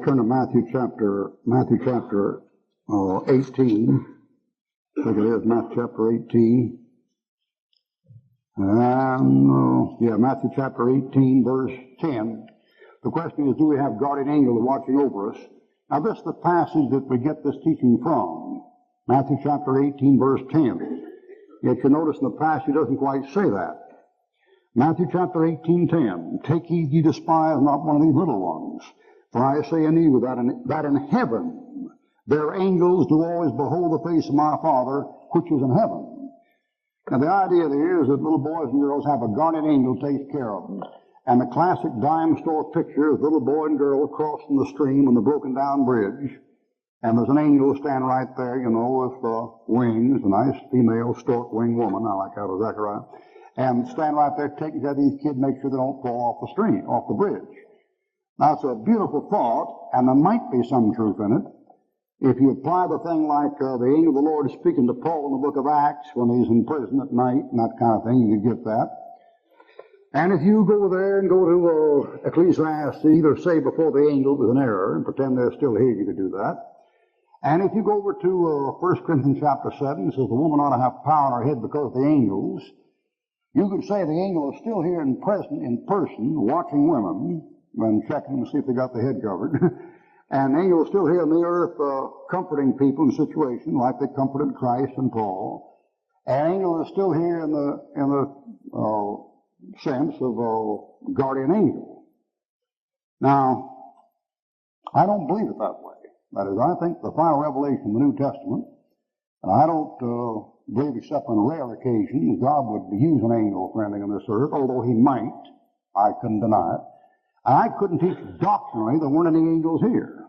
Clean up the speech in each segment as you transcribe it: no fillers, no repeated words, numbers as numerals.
turn to Matthew chapter 18. I think it is Matthew chapter 18. Matthew chapter 18, verse 10. The question is, do we have guardian angels watching over us? Now, this is the passage that we get this teaching from. Matthew chapter 18, verse 10. Yet you notice in the passage it doesn't quite say that. Matthew chapter 18, 10. Take heed ye despise not one of these little ones. For I say unto you that in heaven their angels do always behold the face of my Father which is in heaven. Now the idea there is that little boys and girls have a guardian angel takes care of them. And the classic dime store picture is a little boy and girl crossing the stream on the broken down bridge. And there's an angel standing right there, with wings, a nice female stork-winged woman. I like how exactly right. And stand right there taking care of these kids, make sure they don't fall off the stream, off the bridge. Now, it's a beautiful thought, and there might be some truth in it. If you apply the thing like the angel of the Lord is speaking to Paul in the book of Acts when he's in prison at night, and that kind of thing, you could get that. And if you go there and go to Ecclesiastes, either say before the angel was an error and pretend they're still here, you could do that. And if you go over to 1 Corinthians chapter 7, it says the woman ought to have power on her head because of the angels. You could say the angel is still here in person, watching women and checking to see if they got the head covered. And the angel is still here on the earth comforting people in situations like they comforted Christ and Paul. And the angel is still here in the sense of guardian angel. Now, I don't believe it that way. That is, I think the final revelation of the New Testament, and I don't believe except on rare occasions God would use an angel for anything on this earth, although he might. I couldn't deny it. And I couldn't teach doctrinally there weren't any angels here.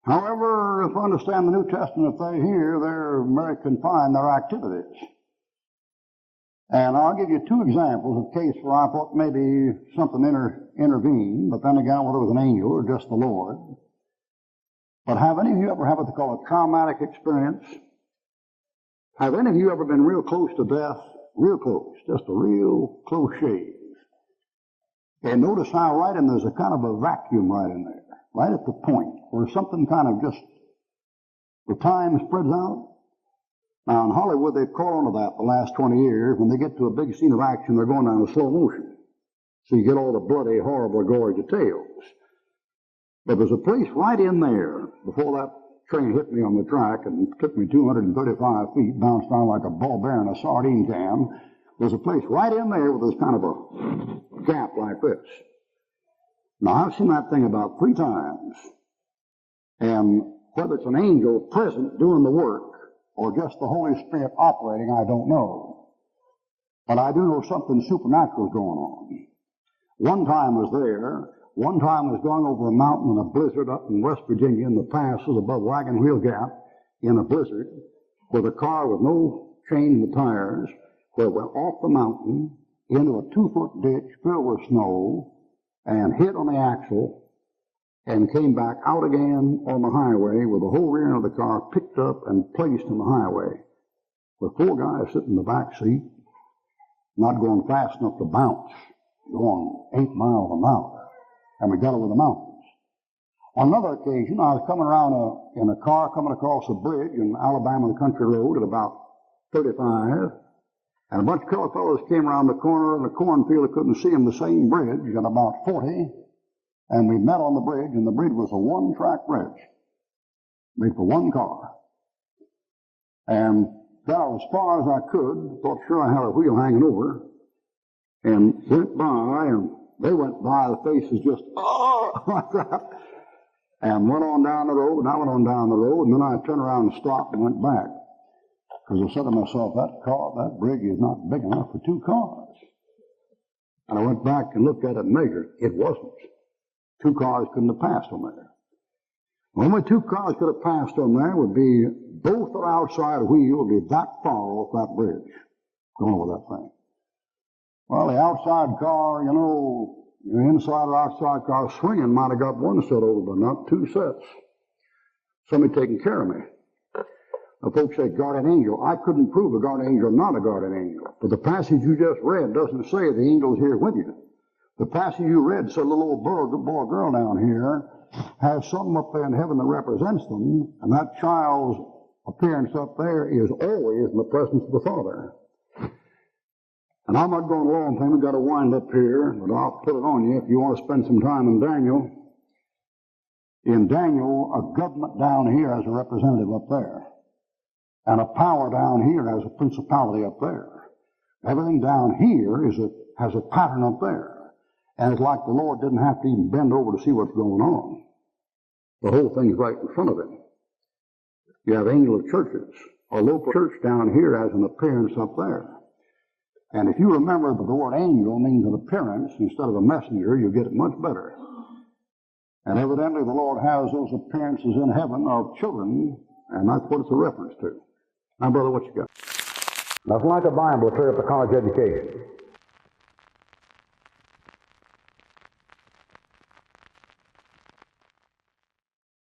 However, if I understand the New Testament, if they're here, they're very confined, their activities. And I'll give you two examples of cases where I thought maybe something intervened, but then again, whether it was an angel or just the Lord. But have any of you ever had what they call a traumatic experience? Have any of you ever been real close to death? Real close, just a real close shave. And notice how right in there's a kind of a vacuum right in there, right at the point where something kind of just, the time spreads out. Now in Hollywood they've caught on to that the last 20 years. When they get to a big scene of action, they're going down in slow motion. So you get all the bloody, horrible, gory details. But there's a place right in there, before that train hit me on the track and took me 235 feet, bounced around like a ball bear in a sardine can. There's a place right in there where there's kind of a gap like this. Now, I've seen that thing about 3 times. And whether it's an angel present doing the work or just the Holy Spirit operating, I don't know. But I do know something supernatural is going on. One time I was there. One time I was going over a mountain in a blizzard up in West Virginia in the passes above Wagon Wheel Gap in a blizzard with a car with no chain in the tires where it went off the mountain into a 2-foot ditch filled with snow and hit on the axle and came back out again on the highway with the whole rear end of the car picked up and placed on the highway with 4 guys sitting in the back seat, not going fast enough to bounce, going 8 miles an hour. And we got over the mountains. On another occasion, I was coming around in a car coming across a bridge in Alabama, the country road at about 35, and a bunch of colored fellows came around the corner in the cornfield. I couldn't see them, the same bridge at about 40, and we met on the bridge, and the bridge was a 1-track bridge made for 1 car. And got as far as I could, thought sure I had a wheel hanging over, and went by, and they went by, the faces just, like that, and went on down the road, and I went on down the road, and then I turned around and stopped and went back. Because I said to myself, that bridge is not big enough for 2 cars. And I went back and looked at it and measured. It wasn't. 2 cars couldn't have passed on there. The only 2 cars could have passed on there would be both the outside wheel would be that far off that bridge, going over that thing. Well, the outside car, the inside or outside car swinging might have got 1 set over, but not 2 sets. Somebody taking care of me. Now, folks say guardian angel. I couldn't prove a guardian angel or not a guardian angel. But the passage you just read doesn't say the angel's here with you. The passage you read said a little old boy or girl down here has something up there in heaven that represents them, and that child's appearance up there is always in the presence of the Father. And I'm not going long, thing. We've got to wind up here, but I'll put it on you if you want to spend some time in Daniel. In Daniel, a government down here has a representative up there, and a power down here has a principality up there. Everything down here has a pattern up there, and it's like the Lord didn't have to even bend over to see what's going on. The whole thing's right in front of him. You have angel of churches. A local church down here has an appearance up there. And if you remember that the word angel means an appearance instead of a messenger, you'll get it much better. And evidently the Lord has those appearances in heaven of children, and that's what it's a reference to. Now, brother, what you got? Nothing like a Bible to clear up a college education.